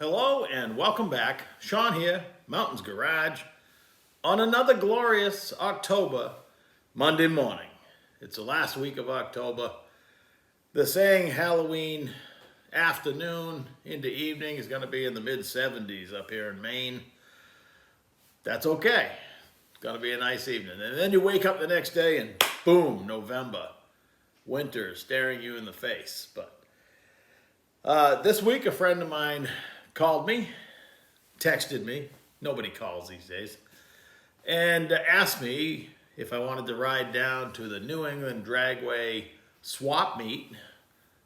Hello and welcome back. Sean here, Mountains Garage, on another glorious October Monday morning. It's the last week of October. The saying Halloween afternoon into evening is going to be in the mid 70s up here in Maine. That's okay. It's going to be a nice evening. And then you wake up the next day and boom, November. Winter staring you in the face. But this week a friend of mine called me, texted me, nobody calls these days, and asked me if I wanted to ride down to the New England Dragway swap meet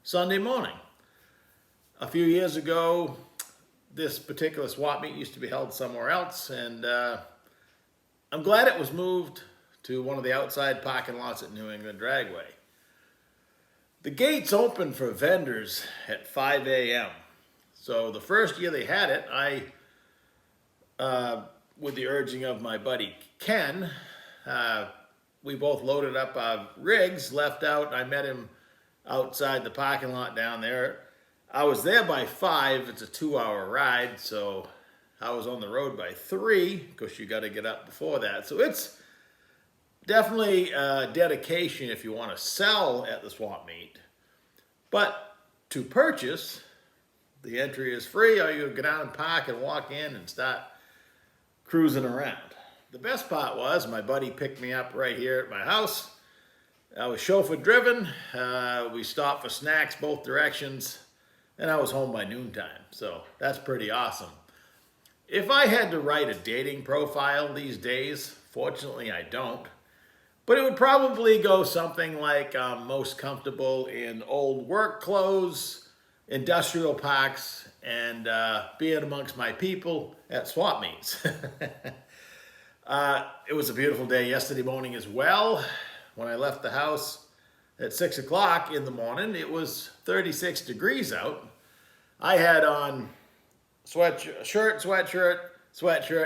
Sunday morning. A few years ago, this particular swap meet used to be held somewhere else, and I'm glad it was moved to one of the outside parking lots at New England Dragway. The gates open for vendors at 5 a.m. So the first year they had it, with the urging of my buddy Ken, we both loaded up our rigs, left out. I met him outside the parking lot down there. I was there by 5. It's a 2-hour ride, so I was on the road by 3 because you got to get up before that. So it's definitely dedication if you want to sell at the swap meet. But to purchase, the entry is free, or you go down and park and walk in and start cruising around. The best part was my buddy picked me up right here at my house. I was chauffeur driven. We stopped for snacks both directions, and I was home by noontime. So that's pretty awesome. If I had to write a dating profile these days, fortunately I don't, but it would probably go something like I'm most comfortable in old work clothes, industrial parks, and being amongst my people at swap meets. It was a beautiful day yesterday morning as well. When I left the house at 6 o'clock in the morning, it was 36 degrees out. I had on sweatshirt,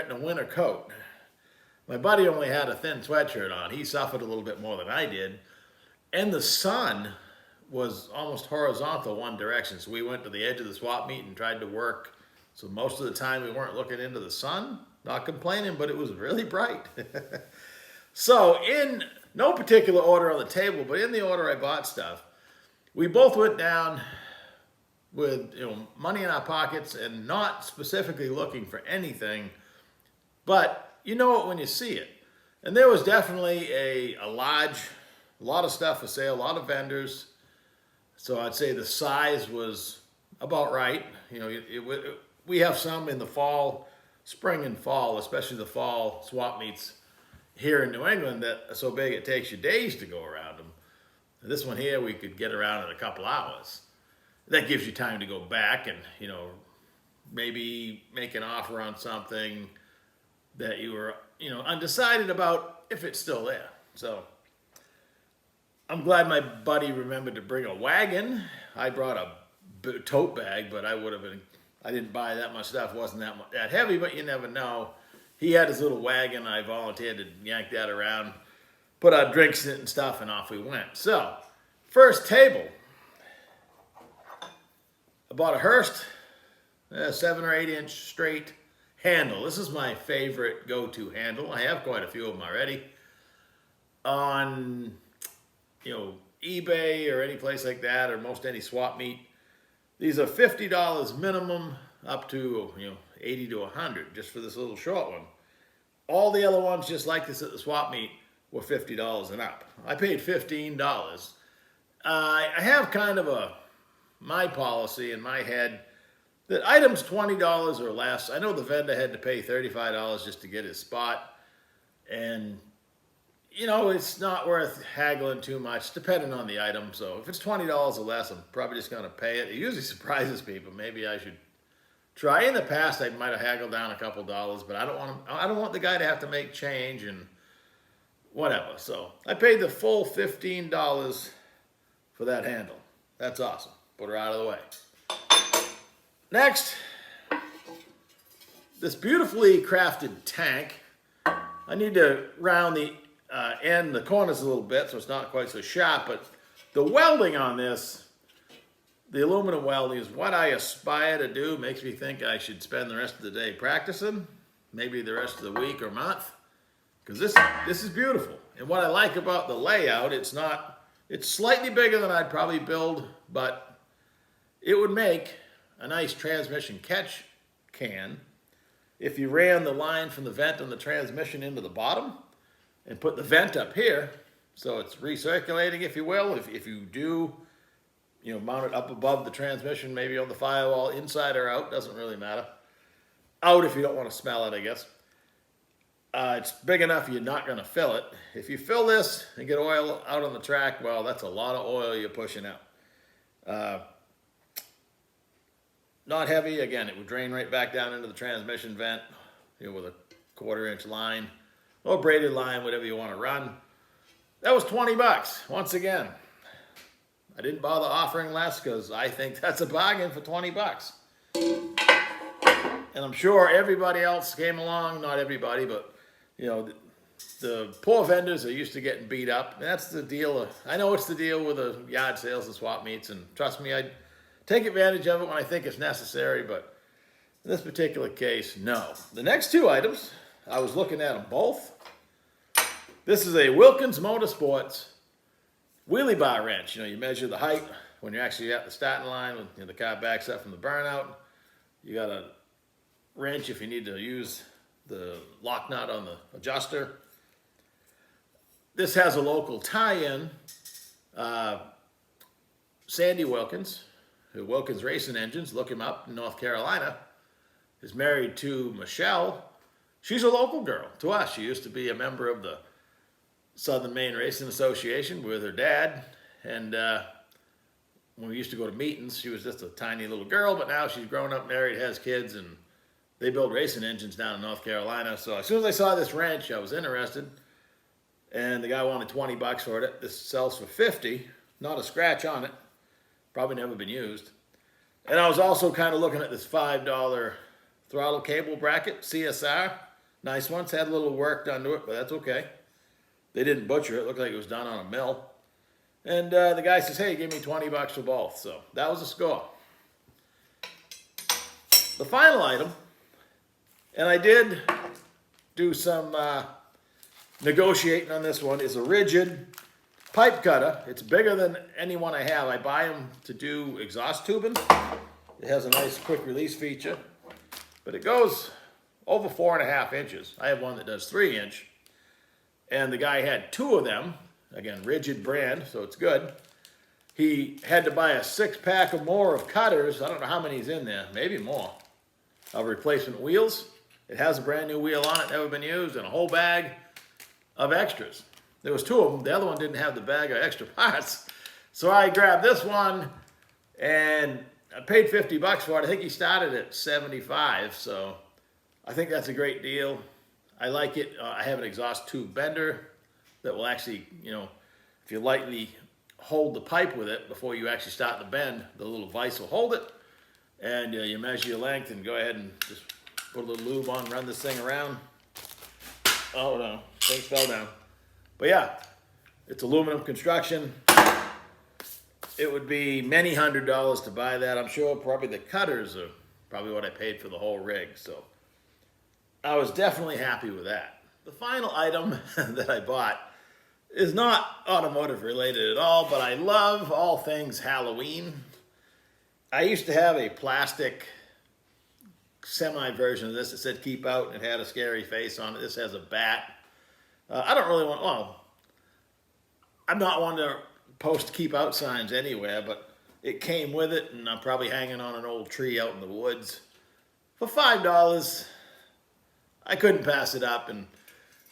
and a winter coat. My buddy only had a thin sweatshirt on. He suffered a little bit more than I did. And the sun was almost horizontal one direction. So we went to the edge of the swap meet and tried to work. So most of the time we weren't looking into the sun. Not complaining, but it was really bright. So in no particular order on the table, but in the order I bought stuff, we both went down with money in our pockets and not specifically looking for anything, but you know it when you see it. And there was definitely a lot of stuff for sale, a lot of vendors. So I'd say the size was about right. We have some in the fall, spring and fall, especially the fall swap meets here in New England that are so big it takes you days to go around them. This one here we could get around in a couple hours. That gives you time to go back and, maybe make an offer on something that you were, undecided about if it's still there. So I'm glad my buddy remembered to bring a wagon. I brought a tote bag, but I didn't buy that much stuff. It wasn't that heavy, but you never know. He had his little wagon. I volunteered to yank that around, put our drinks in it and stuff, and off we went. So, first table. I bought a Hearst, 7 or 8 inch straight handle. This is my favorite go-to handle. I have quite a few of them already. On eBay or any place like that, or most any swap meet, these are $50 minimum up to $80 to $100 just for this little short one. All the other ones just like this at the swap meet were $50 and up. I paid $15. I have kind of my policy in my head that items $20 or less, I know the vendor had to pay $35 just to get his spot, and it's not worth haggling too much, depending on the item. So if it's $20 or less, I'm probably just going to pay it. It usually surprises people. Maybe I should try. In the past, I might have haggled down a couple dollars, but I don't want the guy to have to make change and whatever. So I paid the full $15 for that handle. That's awesome. Put her out of the way. Next, this beautifully crafted tank. I need to round the corners a little bit so it's not quite so sharp, but the welding on this The aluminum welding is what I aspire to do. Makes me think I should spend the rest of the day practicing, maybe the rest of the week or month, because this is beautiful. And what I like about the layout, it's slightly bigger than I'd probably build, but it would make a nice transmission catch can if you ran the line from the vent on the transmission into the bottom and put the vent up here, so it's recirculating, if you will. If you do, mount it up above the transmission, maybe on the firewall, inside or out, doesn't really matter. Out if you don't want to smell it, I guess. It's big enough you're not going to fill it. If you fill this and get oil out on the track, well, that's a lot of oil you're pushing out. Not heavy. Again, it would drain right back down into the transmission vent, with a 1/4-inch line or braided line, whatever you want to run. That was $20. Once again, I didn't bother offering less because I think that's a bargain for $20. And I'm sure everybody else came along, not everybody, but the poor vendors are used to getting beat up. And that's the deal. I know it's the deal with the yard sales and swap meets, and trust me, I take advantage of it when I think it's necessary, but in this particular case, no. The next two items, I was looking at them both. This is a Wilkins Motorsports wheelie bar wrench. You measure the height when you're actually at the starting line, when the car backs up from the burnout. You got a wrench if you need to use the lock nut on the adjuster. This has a local tie-in. Sandy Wilkins, who Wilkins Racing Engines, look him up in North Carolina, is married to Michelle. She's a local girl to us. She used to be a member of the Southern Maine Racing Association with her dad, and when we used to go to meetings, she was just a tiny little girl, but now she's grown up, married, has kids, and they build racing engines down in North Carolina. So as soon as I saw this wrench, I was interested, and the guy wanted $20 for it. This sells for $50, not a scratch on it, probably never been used. And I was also kind of looking at this $5 throttle cable bracket, CSR. Nice one. It's had a little work done to it, but that's okay. They didn't butcher it. It looked like it was done on a mill. And the guy says, hey, give me $20 for both. So that was a score. The final item, and I did do some negotiating on this one, is a Ridgid pipe cutter. It's bigger than any one I have. I buy them to do exhaust tubing. It has a nice quick release feature, but it goes over 4.5 inches. I have one that does 3-inch. And the guy had 2 of them, again, Ridgid brand, so it's good. He had to buy a 6-pack or more of cutters. I don't know how many's in there, maybe more, of replacement wheels. It has a brand new wheel on it, never been used, and a whole bag of extras. There was 2 of them. The other one didn't have the bag of extra parts. So I grabbed this one, and I paid $50 for it. I think he started at $75, so I think that's a great deal. I like it. I have an exhaust tube bender that will actually, if you lightly hold the pipe with it before you actually start the bend, the little vise will hold it, and you measure your length and go ahead and just put a little lube on, run this thing around. Oh no, things fell down. But yeah, it's aluminum construction. It would be many $100s to buy that. I'm sure probably the cutters are probably what I paid for the whole rig, so I was definitely happy with that. The final item that I bought is not automotive related at all, but I love all things Halloween. I used to have a plastic semi version of this that said keep out and it had a scary face on it. This has a bat. I don't really want, I'm not one to post keep out signs anywhere, but it came with it, and I'm probably hanging on an old tree out in the woods. For $5, I couldn't pass it up, and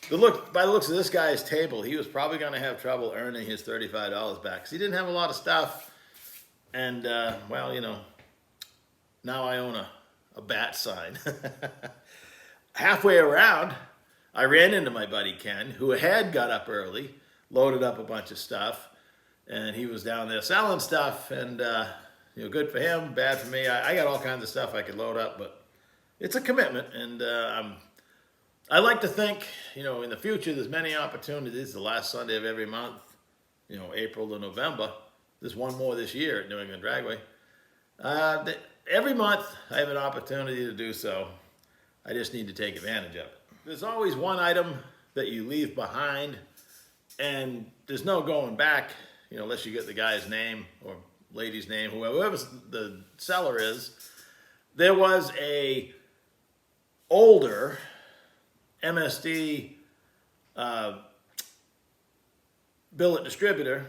by the looks of this guy's table, he was probably going to have trouble earning his $35 back, because he didn't have a lot of stuff, and, now I own a bat sign. Halfway around, I ran into my buddy Ken, who had got up early, loaded up a bunch of stuff, and he was down there selling stuff, and good for him, bad for me. I got all kinds of stuff I could load up, but it's a commitment, and I like to think, in the future, there's many opportunities. The last Sunday of every month, April to November. There's one more this year at New England Dragway. Every month I have an opportunity to do so. I just need to take advantage of it. There's always one item that you leave behind, and there's no going back, unless you get the guy's name or lady's name, whoever the seller is. There was a older MSD billet distributor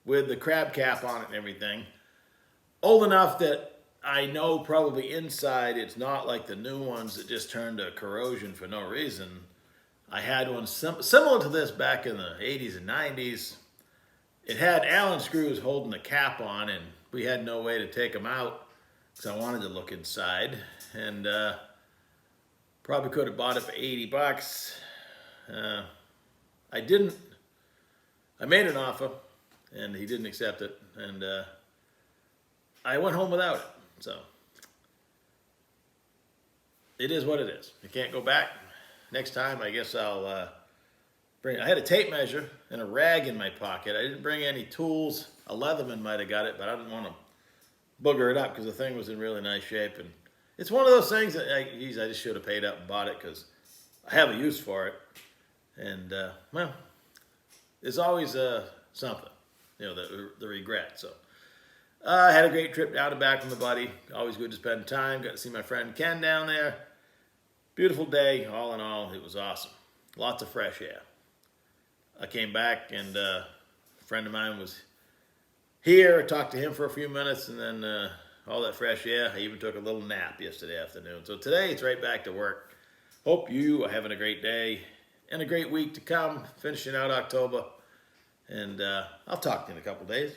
with the crab cap on it and everything. Old enough that I know probably inside it's not like the new ones that just turn to corrosion for no reason. I had one similar to this back in the 80s and 90s. It had Allen screws holding the cap on, and we had no way to take them out because I wanted to look inside. And probably could have bought it for 80 bucks. I didn't. I made an offer, and he didn't accept it. And I went home without it. So it is what it is. You can't go back. Next time, I guess I'll bring. I had a tape measure and a rag in my pocket. I didn't bring any tools. A Leatherman might have got it, but I didn't want to booger it up because the thing was in really nice shape. And it's one of those things that I just should have paid up and bought it because I have a use for it. And well, there's always something, the regret. So. I had a great trip down and back from the buddy. Always good to spend time. Got to see my friend Ken down there. Beautiful day, all in all. It was awesome. Lots of fresh air. I came back and a friend of mine was here. I talked to him for a few minutes and then all that fresh air. I even took a little nap yesterday afternoon. So today it's right back to work. Hope you are having a great day and a great week to come. Finishing out October. And I'll talk to you in a couple days.